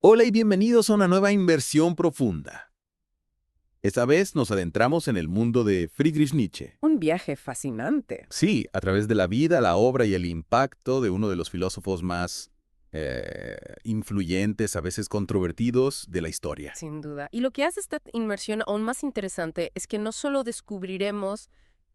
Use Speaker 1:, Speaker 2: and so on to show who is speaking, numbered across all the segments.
Speaker 1: Hola y bienvenidos a una nueva inversión profunda. Esta vez nos adentramos en el mundo de Friedrich Nietzsche.
Speaker 2: Un viaje fascinante.
Speaker 1: Sí, a través de la vida, la obra y el impacto de uno de los filósofos más influyentes, a veces controvertidos, de la historia.
Speaker 2: Sin duda. Y lo que hace esta inmersión aún más interesante es que no solo descubriremos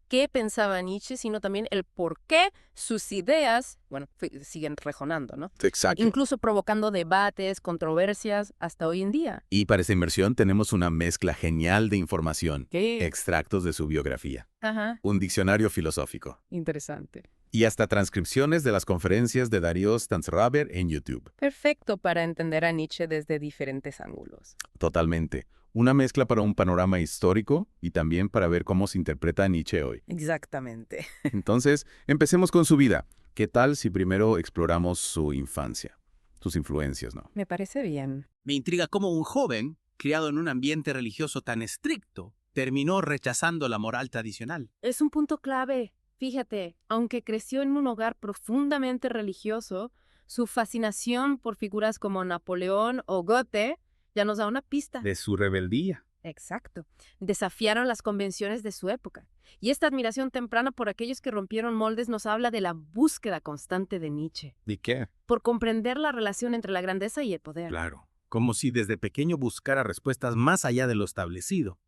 Speaker 2: qué pensaba Nietzsche, sino también el por qué sus ideas, bueno, siguen resonando, ¿no?
Speaker 1: Exacto.
Speaker 2: Incluso provocando debates, controversias, hasta hoy en día.
Speaker 1: Y para esta inmersión tenemos una mezcla genial de información,
Speaker 2: ¿Qué?
Speaker 1: extractos de su biografía,
Speaker 2: Ajá.
Speaker 1: un diccionario filosófico
Speaker 2: Interesante.
Speaker 1: y hasta transcripciones de las conferencias de Darío Stanzraber en YouTube.
Speaker 2: Perfecto para entender a Nietzsche desde diferentes ángulos.
Speaker 1: Totalmente. Una mezcla para un panorama histórico y también para ver cómo se interpreta a Nietzsche hoy.
Speaker 2: Exactamente.
Speaker 1: Entonces, empecemos con su vida. ¿Qué tal si primero exploramos su infancia? Sus influencias, ¿no?
Speaker 2: Me parece bien.
Speaker 3: Me intriga cómo un joven, criado en un ambiente religioso tan estricto, terminó rechazando la moral tradicional.
Speaker 2: Es un punto clave. Fíjate, aunque creció en un hogar profundamente religioso, su fascinación por figuras como Napoleón o Goethe ya nos da una pista.
Speaker 1: De su rebeldía.
Speaker 2: Exacto. Desafiaron las convenciones de su época. Y esta admiración temprana por aquellos que rompieron moldes nos habla de la búsqueda constante de Nietzsche,
Speaker 1: ¿De qué?
Speaker 2: por comprender la relación entre la grandeza y el poder.
Speaker 3: Claro, como si desde pequeño buscara respuestas más allá de lo establecido.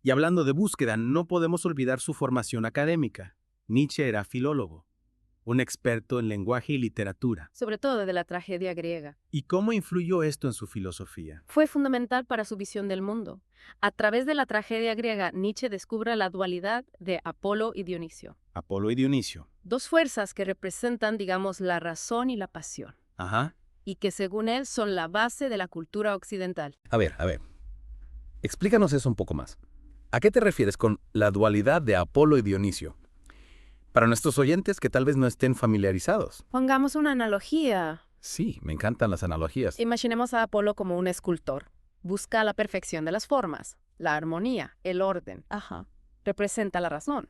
Speaker 3: Y hablando de búsqueda, no podemos olvidar su formación académica. Nietzsche era filólogo, un experto en lenguaje y literatura.
Speaker 2: Sobre todo de la tragedia griega.
Speaker 3: ¿Y cómo influyó esto en su filosofía?
Speaker 2: Fue fundamental para su visión del mundo. A través de la tragedia griega, Nietzsche descubre la dualidad de Apolo y Dionisio.
Speaker 3: Apolo y Dionisio.
Speaker 2: Dos fuerzas que representan, digamos, la razón y la pasión,
Speaker 3: Ajá.
Speaker 2: y que según él son la base de la cultura occidental.
Speaker 4: A ver. Explícanos eso un poco más. ¿A qué te refieres con la dualidad de Apolo y Dionisio? Para nuestros oyentes que tal vez no estén familiarizados.
Speaker 2: Pongamos una analogía.
Speaker 4: Sí, me encantan las analogías.
Speaker 2: Imaginemos a Apolo como un escultor. Busca la perfección de las formas, la armonía, el orden. Ajá. Representa la razón,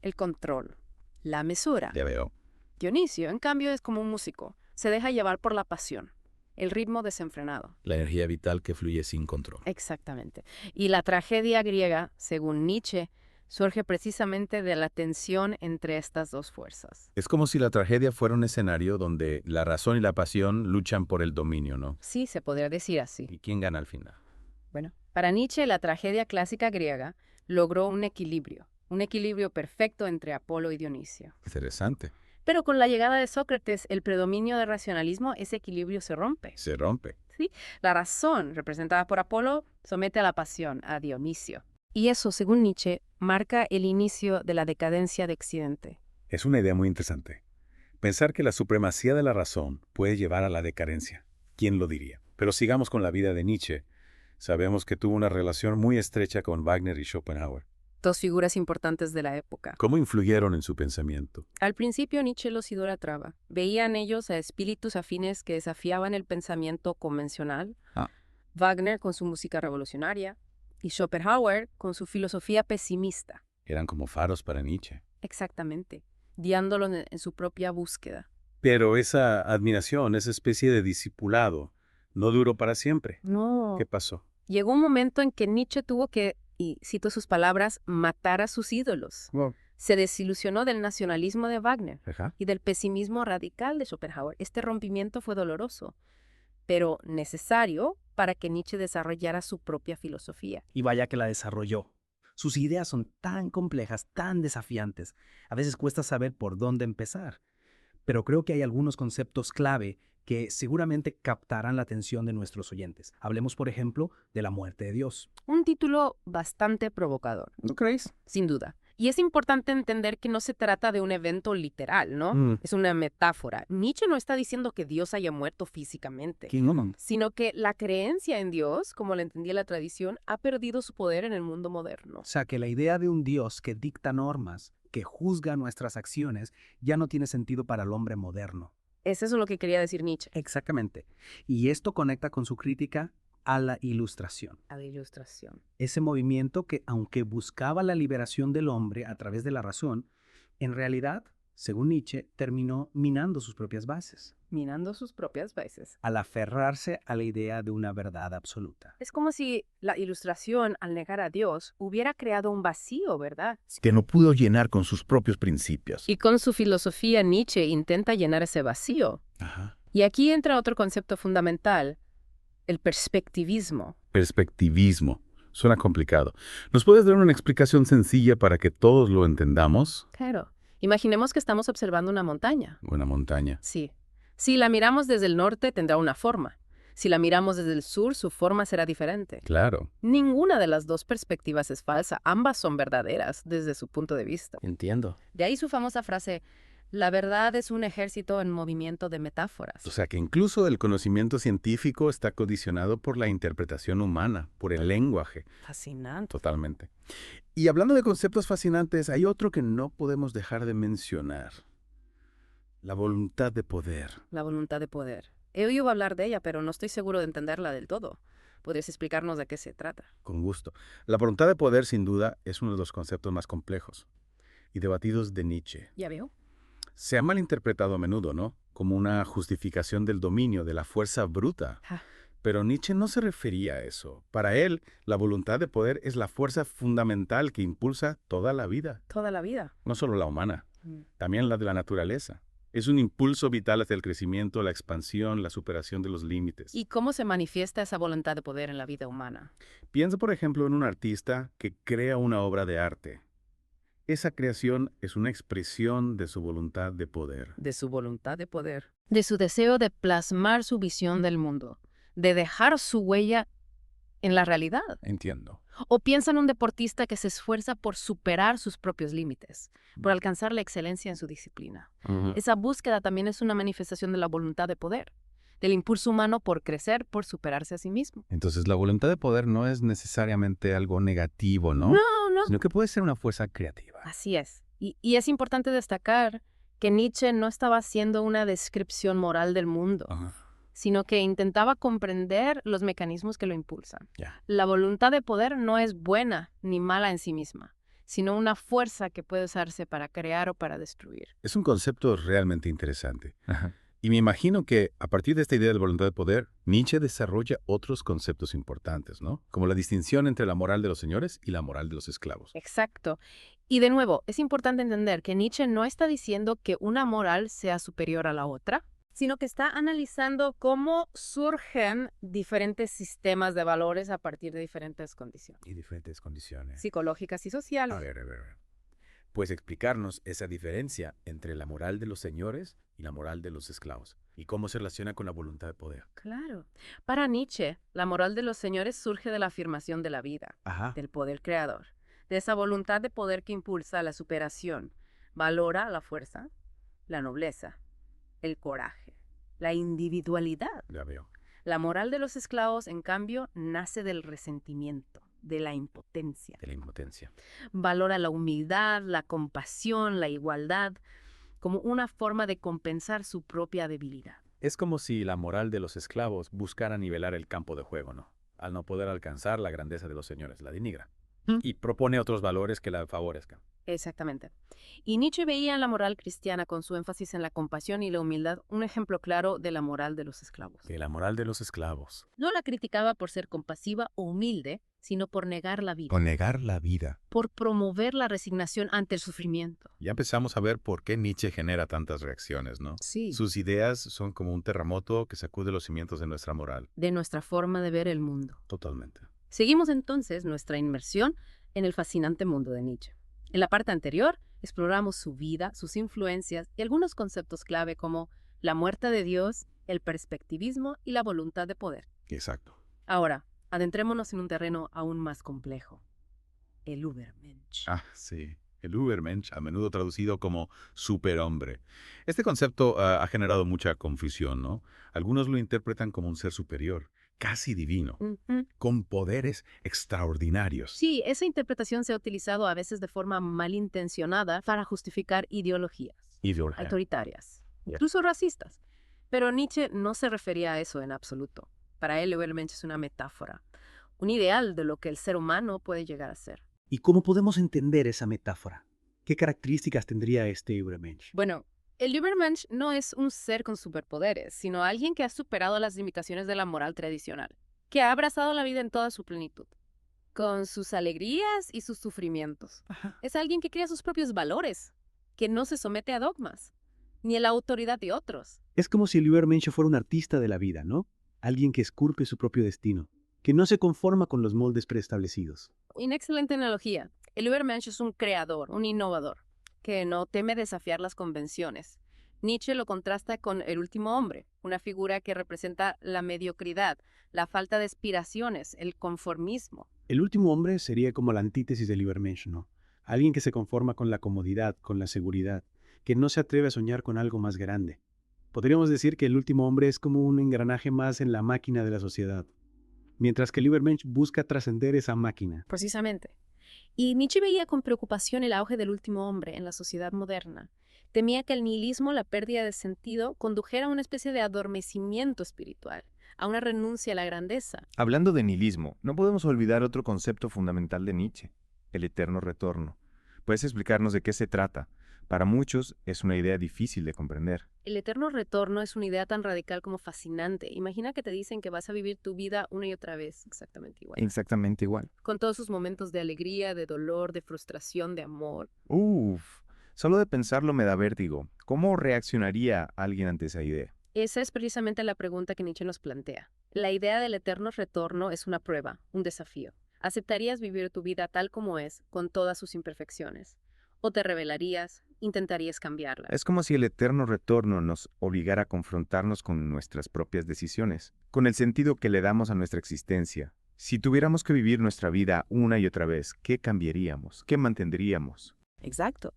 Speaker 2: el control, la mesura.
Speaker 4: Ya veo.
Speaker 2: Dionisio, en cambio, es como un músico. Se deja llevar por la pasión, el ritmo desenfrenado.
Speaker 4: La energía vital que fluye sin control.
Speaker 2: Exactamente. Y la tragedia griega, según Nietzsche, surge precisamente de la tensión entre estas dos fuerzas.
Speaker 4: Es como si la tragedia fuera un escenario donde la razón y la pasión luchan por el dominio, ¿no?
Speaker 2: Sí, se podría decir así.
Speaker 4: ¿Y quién gana al final?
Speaker 2: Bueno, para Nietzsche, la tragedia clásica griega logró un equilibrio perfecto entre Apolo y Dionisio.
Speaker 4: Interesante.
Speaker 2: Pero con la llegada de Sócrates, el predominio del racionalismo, ese equilibrio se rompe.
Speaker 4: Se rompe.
Speaker 2: ¿Sí? La razón, representada por Apolo, somete a la pasión, a Dionisio. Y eso, según Nietzsche, marca el inicio de la decadencia de Occidente.
Speaker 5: Es una idea muy interesante. Pensar que la supremacía de la razón puede llevar a la decadencia. ¿Quién lo diría? Pero sigamos con la vida de Nietzsche. Sabemos que tuvo una relación muy estrecha con Wagner y Schopenhauer.
Speaker 2: Dos figuras importantes de la época.
Speaker 5: ¿Cómo influyeron en su pensamiento?
Speaker 2: Al principio Nietzsche los idolatraba. Veía en ellos a espíritus afines que desafiaban el pensamiento convencional. Wagner con su música revolucionaria y Schopenhauer con su filosofía pesimista.
Speaker 5: Eran como faros para Nietzsche.
Speaker 2: Exactamente, guiándolo en su propia búsqueda.
Speaker 5: Pero esa admiración, esa especie de discipulado, no duró para siempre.
Speaker 2: No.
Speaker 5: ¿Qué pasó?
Speaker 2: Llegó un momento en que Nietzsche tuvo que, y cito sus palabras, matar a sus ídolos. Se desilusionó del nacionalismo de Wagner
Speaker 5: Ajá.
Speaker 2: y del pesimismo radical de Schopenhauer. Este rompimiento fue doloroso, pero necesario para que Nietzsche desarrollara su propia filosofía.
Speaker 6: Y vaya que la desarrolló. Sus ideas son tan complejas, tan desafiantes. A veces cuesta saber por dónde empezar. Pero creo que hay algunos conceptos clave que seguramente captarán la atención de nuestros oyentes. Hablemos, por ejemplo, de la muerte de Dios.
Speaker 2: Un título bastante provocador,
Speaker 4: ¿No creéis?
Speaker 2: sin duda. Y es importante entender que no se trata de un evento literal, ¿no? Es una metáfora. Nietzsche no está diciendo que Dios haya muerto físicamente,
Speaker 4: ¿Quién no?
Speaker 2: sino que la creencia en Dios, como la entendía la tradición, ha perdido su poder en el mundo moderno.
Speaker 6: O sea, que la idea de un Dios que dicta normas, que juzga nuestras acciones, ya no tiene sentido para el hombre moderno.
Speaker 2: Eso es lo que quería decir Nietzsche.
Speaker 6: Exactamente. Y esto conecta con su crítica a la Ilustración.
Speaker 2: A la Ilustración.
Speaker 6: Ese movimiento que, aunque buscaba la liberación del hombre a través de la razón, en realidad según Nietzsche, terminó minando sus propias bases,
Speaker 2: Minando sus propias bases.
Speaker 6: al aferrarse a la idea de una verdad absoluta.
Speaker 2: Es como si la Ilustración, al negar a Dios, hubiera creado un vacío, ¿verdad?
Speaker 1: Que no pudo llenar con sus propios principios.
Speaker 2: Y con su filosofía, Nietzsche intenta llenar ese vacío.
Speaker 1: Ajá.
Speaker 2: Y aquí entra otro concepto fundamental, el perspectivismo.
Speaker 5: Perspectivismo. Suena complicado. ¿Nos puedes dar una explicación sencilla para que todos lo entendamos?
Speaker 2: Claro. Imaginemos que estamos observando una montaña.
Speaker 5: Una montaña.
Speaker 2: Sí. Si la miramos desde el norte, tendrá una forma. Si la miramos desde el sur, su forma será diferente.
Speaker 5: Claro.
Speaker 2: Ninguna de las dos perspectivas es falsa. Ambas son verdaderas desde su punto de vista.
Speaker 4: Entiendo.
Speaker 2: De ahí su famosa frase, la verdad es un ejército en movimiento de metáforas.
Speaker 5: O sea que incluso el conocimiento científico está condicionado por la interpretación humana, por el lenguaje.
Speaker 2: Fascinante.
Speaker 5: Totalmente. Y hablando de conceptos fascinantes, hay otro que no podemos dejar de mencionar. La voluntad de poder.
Speaker 2: La voluntad de poder. He oído hablar de ella, pero no estoy seguro de entenderla del todo. ¿Podrías explicarnos de qué se trata?
Speaker 5: Con gusto. La voluntad de poder, sin duda, es uno de los conceptos más complejos y debatidos de Nietzsche.
Speaker 2: Ya veo.
Speaker 5: Se ha malinterpretado a menudo, ¿no? Como una justificación del dominio, de la fuerza bruta.
Speaker 2: Ja.
Speaker 5: Pero Nietzsche no se refería a eso. Para él, la voluntad de poder es la fuerza fundamental que impulsa toda la vida.
Speaker 2: Toda la vida.
Speaker 5: No solo la humana,
Speaker 2: Mm.
Speaker 5: también la de la naturaleza. Es un impulso vital hacia el crecimiento, la expansión, la superación de los límites.
Speaker 2: ¿Y cómo se manifiesta esa voluntad de poder en la vida humana?
Speaker 5: Piensa, por ejemplo, en un artista que crea una obra de arte. Esa creación es una expresión de su voluntad de poder.
Speaker 2: De su voluntad de poder. De su deseo de plasmar su visión del mundo. De dejar su huella en la realidad.
Speaker 5: Entiendo.
Speaker 2: O piensa en un deportista que se esfuerza por superar sus propios límites, por alcanzar la excelencia en su disciplina. Esa búsqueda también es una manifestación de la voluntad de poder, del impulso humano por crecer, por superarse a sí mismo.
Speaker 5: Entonces, la voluntad de poder no es necesariamente algo negativo, ¿no?
Speaker 2: No.
Speaker 5: Sino que puede ser una fuerza creativa.
Speaker 2: Así es. Y es importante destacar que Nietzsche no estaba haciendo una descripción moral del mundo,
Speaker 5: Ajá.
Speaker 2: sino que intentaba comprender los mecanismos que lo impulsan.
Speaker 5: Ya.
Speaker 2: La voluntad de poder no es buena ni mala en sí misma, sino una fuerza que puede usarse para crear o para destruir.
Speaker 5: Es un concepto realmente interesante. Y me imagino que a partir de esta idea de voluntad de poder, Nietzsche desarrolla otros conceptos importantes, ¿no? Como la distinción entre la moral de los señores y la moral de los esclavos.
Speaker 2: Exacto. Y de nuevo, es importante entender que Nietzsche no está diciendo que una moral sea superior a la otra, sino que está analizando cómo surgen diferentes sistemas de valores a partir de diferentes condiciones
Speaker 5: Y diferentes condiciones.
Speaker 2: psicológicas y sociales.
Speaker 5: A ver. Pues explicarnos esa diferencia entre la moral de los señores y la moral de los esclavos. Y cómo se relaciona con la voluntad de poder.
Speaker 2: Claro. Para Nietzsche, la moral de los señores surge de la afirmación de la vida,
Speaker 5: Ajá.
Speaker 2: del poder creador, de esa voluntad de poder que impulsa la superación, valora la fuerza, la nobleza, el coraje, la individualidad.
Speaker 5: Ya veo.
Speaker 2: La moral de los esclavos, en cambio, nace del resentimiento, de la impotencia.
Speaker 5: De la impotencia.
Speaker 2: Valora la humildad, la compasión, la igualdad, como una forma de compensar su propia debilidad.
Speaker 5: Es como si la moral de los esclavos buscara nivelar el campo de juego, ¿no? Al no poder alcanzar la grandeza de los señores, la denigra. Y propone otros valores que la favorezcan.
Speaker 2: Exactamente. Y Nietzsche veía en la moral cristiana, con su énfasis en la compasión y la humildad, un ejemplo claro de la moral de los esclavos.
Speaker 5: De la moral de los esclavos.
Speaker 2: No la criticaba por ser compasiva o humilde, sino por negar la vida,
Speaker 1: Con negar la vida.
Speaker 2: por promover la resignación ante el sufrimiento.
Speaker 1: Ya empezamos a ver por qué Nietzsche genera tantas reacciones, ¿no?
Speaker 2: Sí.
Speaker 1: Sus ideas son como un terremoto que sacude los cimientos de nuestra moral.
Speaker 2: De nuestra forma de ver el mundo.
Speaker 5: Totalmente.
Speaker 2: Seguimos entonces nuestra inmersión en el fascinante mundo de Nietzsche. En la parte anterior, exploramos su vida, sus influencias y algunos conceptos clave como la muerte de Dios, el perspectivismo y la voluntad de poder.
Speaker 1: Exacto.
Speaker 2: Ahora, adentrémonos en un terreno aún más complejo. El Übermensch.
Speaker 1: Ah, sí. El Übermensch, a menudo traducido como superhombre. Este concepto ha generado mucha confusión, ¿no? Algunos lo interpretan como un ser superior, casi divino,
Speaker 2: Ujú.
Speaker 1: con poderes extraordinarios.
Speaker 2: Sí, esa interpretación se ha utilizado a veces de forma malintencionada para justificar ideologías
Speaker 5: Ideología.
Speaker 2: autoritarias,
Speaker 5: Ya.
Speaker 2: incluso racistas. Pero Nietzsche no se refería a eso en absoluto. Para él, Übermensch es una metáfora, un ideal de lo que el ser humano puede llegar a ser.
Speaker 6: ¿Y cómo podemos entender esa metáfora? ¿Qué características tendría este Übermensch?
Speaker 2: Bueno, el Übermensch no es un ser con superpoderes, sino alguien que ha superado las limitaciones de la moral tradicional, que ha abrazado la vida en toda su plenitud, con sus alegrías y sus sufrimientos. Es alguien que crea sus propios valores, que no se somete a dogmas, ni a la autoridad de otros.
Speaker 6: Es como si el Übermensch fuera un artista de la vida, ¿no? Alguien que esculpe su propio destino, que no se conforma con los moldes preestablecidos.
Speaker 2: Una excelente analogía. El Übermensch es un creador, un innovador, que no teme desafiar las convenciones. Nietzsche lo contrasta con el último hombre, una figura que representa la mediocridad, la falta de aspiraciones, el conformismo.
Speaker 6: El último hombre sería como la antítesis del Übermensch, ¿no? Alguien que se conforma con la comodidad, con la seguridad, que no se atreve a soñar con algo más grande. Podríamos decir que el último hombre es como un engranaje más en la máquina de la sociedad, mientras que el Übermensch busca trascender esa máquina.
Speaker 2: Precisamente. Y Nietzsche veía con preocupación el auge del último hombre en la sociedad moderna. Temía que el nihilismo, la pérdida de sentido, condujera a una especie de adormecimiento espiritual, a una renuncia a la grandeza.
Speaker 7: Hablando de nihilismo, no podemos olvidar otro concepto fundamental de Nietzsche, el eterno retorno. ¿Puedes explicarnos de qué se trata? Para muchos es una idea difícil de comprender.
Speaker 2: El eterno retorno es una idea tan radical como fascinante. Imagina que te dicen que vas a vivir tu vida una y otra vez, exactamente igual.
Speaker 7: Exactamente igual.
Speaker 2: Con todos sus momentos de alegría, de dolor, de frustración, de amor.
Speaker 7: Solo de pensarlo me da vértigo. ¿Cómo reaccionaría alguien ante esa idea?
Speaker 2: Esa es precisamente la pregunta que Nietzsche nos plantea. La idea del eterno retorno es una prueba, un desafío. ¿Aceptarías vivir tu vida tal como es, con todas sus imperfecciones? ¿O te rebelarías, intentarías cambiarla?
Speaker 7: Es como si el eterno retorno nos obligara a confrontarnos con nuestras propias decisiones, con el sentido que le damos a nuestra existencia. Si tuviéramos que vivir nuestra vida una y otra vez, ¿qué cambiaríamos? ¿Qué mantendríamos?
Speaker 2: Exacto.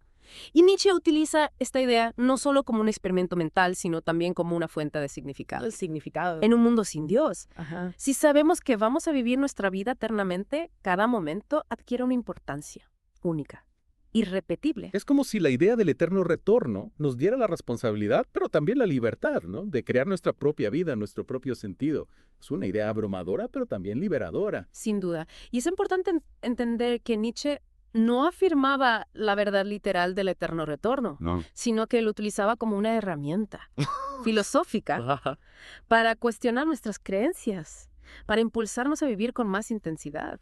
Speaker 2: Y Nietzsche utiliza esta idea no solo como un experimento mental, sino también como una fuente de significado.
Speaker 8: El significado.
Speaker 2: En un mundo sin Dios.
Speaker 8: Ajá.
Speaker 2: Si sabemos que vamos a vivir nuestra vida eternamente, cada momento adquiere una importancia única, irrepetible.
Speaker 4: Es como si la idea del eterno retorno nos diera la responsabilidad, pero también la libertad, ¿no? De crear nuestra propia vida, nuestro propio sentido. Es una idea abrumadora, pero también liberadora.
Speaker 2: Sin duda. Y es importante entender que Nietzsche no afirmaba la verdad literal del eterno retorno, sino que lo utilizaba como una herramienta filosófica para cuestionar nuestras creencias, para impulsarnos a vivir con más intensidad,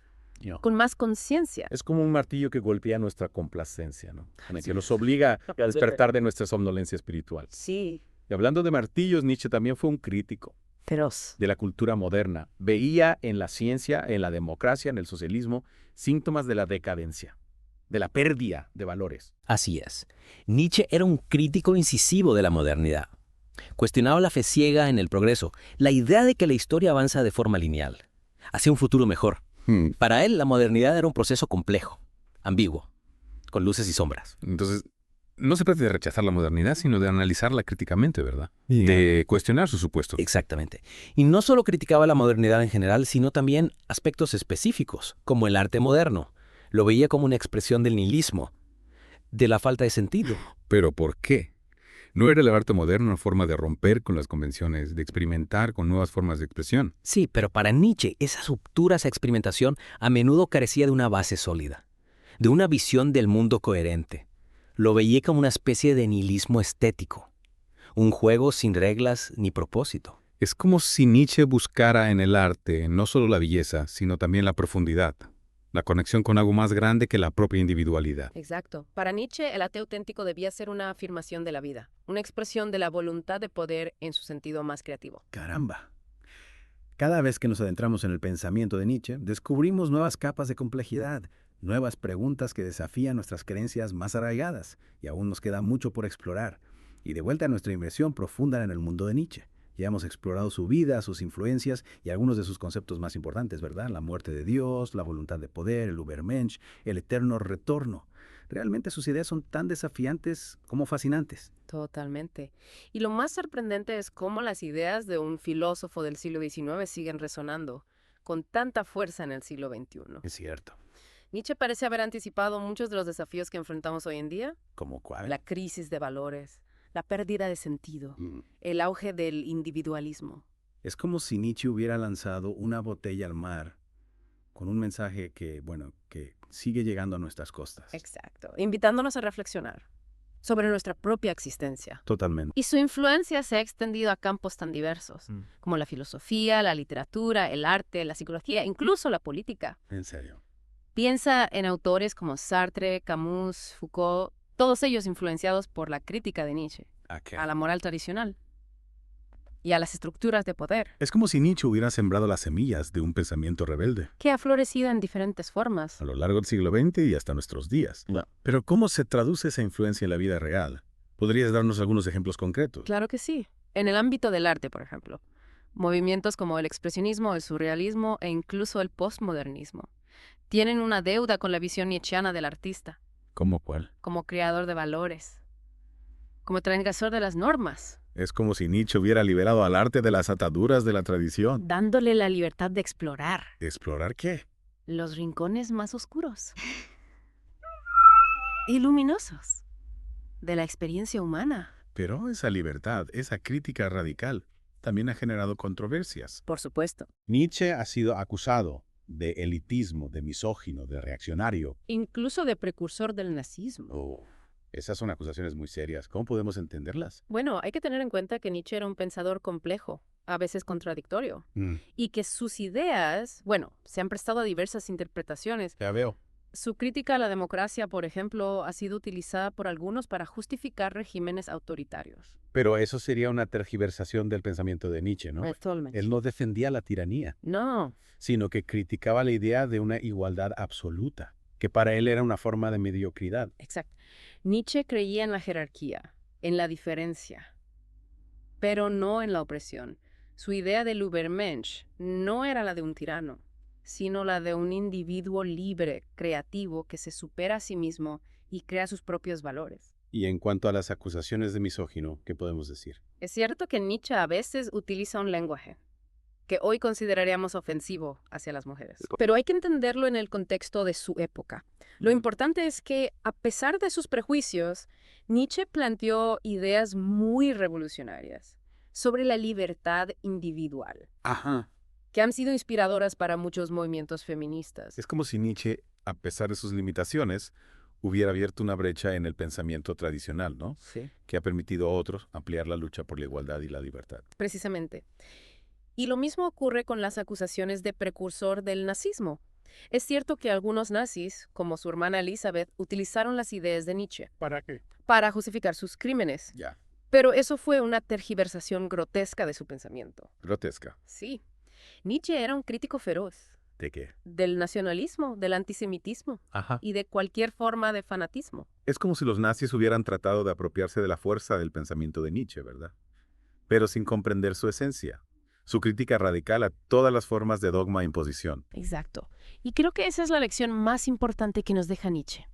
Speaker 2: con más conciencia.
Speaker 4: Es como un martillo que golpea nuestra complacencia, ¿no? En el que nos obliga a despertar de nuestra somnolencia espiritual.
Speaker 8: Sí.
Speaker 4: Y hablando de martillos, Nietzsche también fue un crítico
Speaker 8: Feroz.
Speaker 4: de la cultura moderna. Veía en la ciencia, en la democracia, en el socialismo, síntomas de la decadencia, de la pérdida de valores.
Speaker 9: Así es. Nietzsche era un crítico incisivo de la modernidad. Cuestionaba la fe ciega en el progreso, la idea de que la historia avanza de forma lineal, hacia un futuro mejor. Para él, la modernidad era un proceso complejo, ambiguo, con luces y sombras.
Speaker 5: Entonces, no se trata de rechazar la modernidad, sino de analizarla críticamente, ¿verdad? De cuestionar sus supuestos.
Speaker 9: Exactamente. Y no solo criticaba la modernidad en general, sino también aspectos específicos, como el arte moderno. Lo veía como una expresión del nihilismo, de la falta de sentido.
Speaker 5: ¿Pero por qué? ¿No era el arte moderno una forma de romper con las convenciones, de experimentar con nuevas formas de expresión?
Speaker 9: Sí, pero para Nietzsche, esa ruptura, esa experimentación, a menudo carecía de una base sólida, de una visión del mundo coherente. Lo veía como una especie de nihilismo estético, un juego sin reglas ni propósito.
Speaker 5: Es como si Nietzsche buscara en el arte no solo la belleza, sino también la profundidad, la conexión con algo más grande que la propia individualidad.
Speaker 2: Exacto. Para Nietzsche, el ateo auténtico debía ser una afirmación de la vida, una expresión de la voluntad de poder en su sentido más creativo.
Speaker 3: Caramba. Cada vez que nos adentramos en el pensamiento de Nietzsche, descubrimos nuevas capas de complejidad, nuevas preguntas que desafían nuestras creencias más arraigadas, y aún nos queda mucho por explorar. Y de vuelta a nuestra inmersión profunda en el mundo de Nietzsche. Ya hemos explorado su vida, sus influencias y algunos de sus conceptos más importantes, ¿verdad? La muerte de Dios, la voluntad de poder, el Übermensch, el eterno retorno. Realmente sus ideas son tan desafiantes como fascinantes.
Speaker 2: Totalmente. Y lo más sorprendente es cómo las ideas de un filósofo del siglo XIX siguen resonando con tanta fuerza en el siglo XXI.
Speaker 3: Es cierto.
Speaker 2: Nietzsche parece haber anticipado muchos de los desafíos que enfrentamos hoy en día.
Speaker 3: ¿Cómo cuál?
Speaker 2: La crisis de valores, la pérdida de sentido, el auge del individualismo.
Speaker 3: Es como si Nietzsche hubiera lanzado una botella al mar
Speaker 4: con un mensaje que sigue llegando a nuestras costas.
Speaker 2: Exacto, invitándonos a reflexionar sobre nuestra propia existencia.
Speaker 4: Totalmente.
Speaker 2: Y su influencia se ha extendido a campos tan diversos, como la filosofía, la literatura, el arte, la psicología, incluso la política.
Speaker 4: En serio.
Speaker 2: Piensa en autores como Sartre, Camus, Foucault, todos ellos influenciados por la crítica de Nietzsche, a la moral tradicional y a las estructuras de poder,
Speaker 4: Es como si Nietzsche hubiera sembrado las semillas de un pensamiento rebelde
Speaker 2: que ha florecido en diferentes formas.
Speaker 4: a lo largo del siglo XX y hasta nuestros días. Pero ¿cómo se traduce esa influencia en la vida real? ¿Podrías darnos algunos ejemplos concretos?
Speaker 2: Claro que sí. En el ámbito del arte, por ejemplo, movimientos como el expresionismo, el surrealismo e incluso el postmodernismo tienen una deuda con la visión nietzscheana del artista,
Speaker 4: ¿Cómo cuál?
Speaker 2: como creador de valores, como transgresor de las normas,
Speaker 4: Es como si Nietzsche hubiera liberado al arte de las ataduras de la tradición.
Speaker 2: dándole la libertad de explorar
Speaker 4: ¿Explorar qué?
Speaker 2: los rincones más oscuros y luminosos de la experiencia humana.
Speaker 4: Pero esa libertad, esa crítica radical, también ha generado controversias.
Speaker 2: Por supuesto.
Speaker 5: Nietzsche ha sido acusado de elitismo, de misógino, de reaccionario.
Speaker 2: Incluso de precursor del nazismo.
Speaker 5: Esas son acusaciones muy serias. ¿Cómo podemos entenderlas?
Speaker 2: Bueno, hay que tener en cuenta que Nietzsche era un pensador complejo, a veces contradictorio, y que sus ideas, se han prestado a diversas interpretaciones.
Speaker 5: Ya veo.
Speaker 2: Su crítica a la democracia, por ejemplo, ha sido utilizada por algunos para justificar regímenes autoritarios.
Speaker 5: Pero eso sería una tergiversación del pensamiento de Nietzsche, ¿no?
Speaker 2: Totalmente.
Speaker 5: Él no defendía la tiranía,
Speaker 2: No,
Speaker 5: sino que criticaba la idea de una igualdad absoluta, que para él era una forma de mediocridad.
Speaker 2: exacto. Nietzsche creía en la jerarquía, en la diferencia, pero no en la opresión. Su idea del Übermensch no era la de un tirano, sino la de un individuo libre, creativo, que se supera a sí mismo y crea sus propios valores.
Speaker 5: Y en cuanto a las acusaciones de misógino, ¿qué podemos decir?
Speaker 2: Es cierto que Nietzsche a veces utiliza un lenguaje que hoy consideraríamos ofensivo hacia las mujeres, pero hay que entenderlo en el contexto de su época. Lo importante es que, a pesar de sus prejuicios, Nietzsche planteó ideas muy revolucionarias sobre la libertad individual, que han sido inspiradoras para muchos movimientos feministas.
Speaker 4: Es como si Nietzsche, a pesar de sus limitaciones, hubiera abierto una brecha en el pensamiento tradicional, ¿no?
Speaker 2: Sí.
Speaker 4: Que ha permitido a otros ampliar la lucha por la igualdad y la libertad.
Speaker 2: Precisamente. Y lo mismo ocurre con las acusaciones de precursor del nazismo. Es cierto que algunos nazis, como su hermana Elizabeth, utilizaron las ideas de Nietzsche.
Speaker 5: ¿Para qué?
Speaker 2: Para justificar sus crímenes.
Speaker 5: Ya.
Speaker 2: Pero eso fue una tergiversación grotesca de su pensamiento.
Speaker 4: Grotesca.
Speaker 2: Sí. Nietzsche era un crítico feroz
Speaker 4: ¿De qué?
Speaker 2: del nacionalismo, del antisemitismo y de cualquier forma de fanatismo.
Speaker 4: Es como si los nazis hubieran tratado de apropiarse de la fuerza del pensamiento de Nietzsche, ¿verdad? Pero sin comprender su esencia. Su crítica radical a todas las formas de dogma e imposición.
Speaker 2: Exacto. Y creo que esa es la lección más importante que nos deja Nietzsche.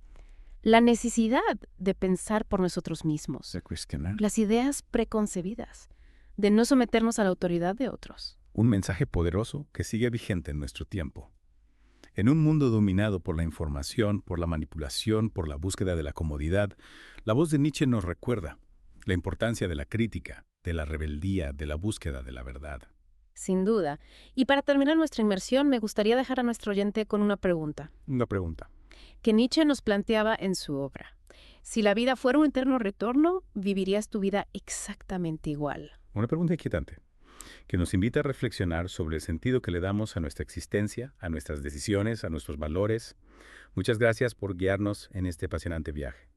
Speaker 2: La necesidad de pensar por nosotros mismos.
Speaker 5: De cuestionar.
Speaker 2: Las ideas preconcebidas. De no someternos a la autoridad de otros.
Speaker 4: Un mensaje poderoso que sigue vigente en nuestro tiempo. En un mundo dominado por la información, por la manipulación, por la búsqueda de la comodidad, la voz de Nietzsche nos recuerda la importancia de la crítica, de la rebeldía, de la búsqueda de la verdad.
Speaker 2: Sin duda. Y para terminar nuestra inmersión, me gustaría dejar a nuestro oyente con una pregunta.
Speaker 4: Una pregunta.
Speaker 2: Que Nietzsche nos planteaba en su obra. Si la vida fuera un eterno retorno, ¿vivirías tu vida exactamente igual?
Speaker 4: Una pregunta inquietante, que nos invita a reflexionar sobre el sentido que le damos a nuestra existencia, a nuestras decisiones, a nuestros valores. Muchas gracias por guiarnos en este apasionante viaje,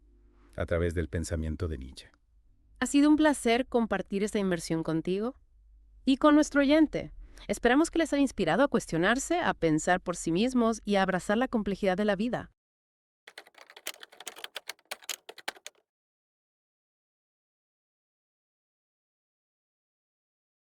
Speaker 4: a través del pensamiento de Nietzsche.
Speaker 2: Ha sido un placer compartir esta inmersión contigo y con nuestro oyente. Esperamos que les haya inspirado a cuestionarse, a pensar por sí mismos y a abrazar la complejidad de la vida.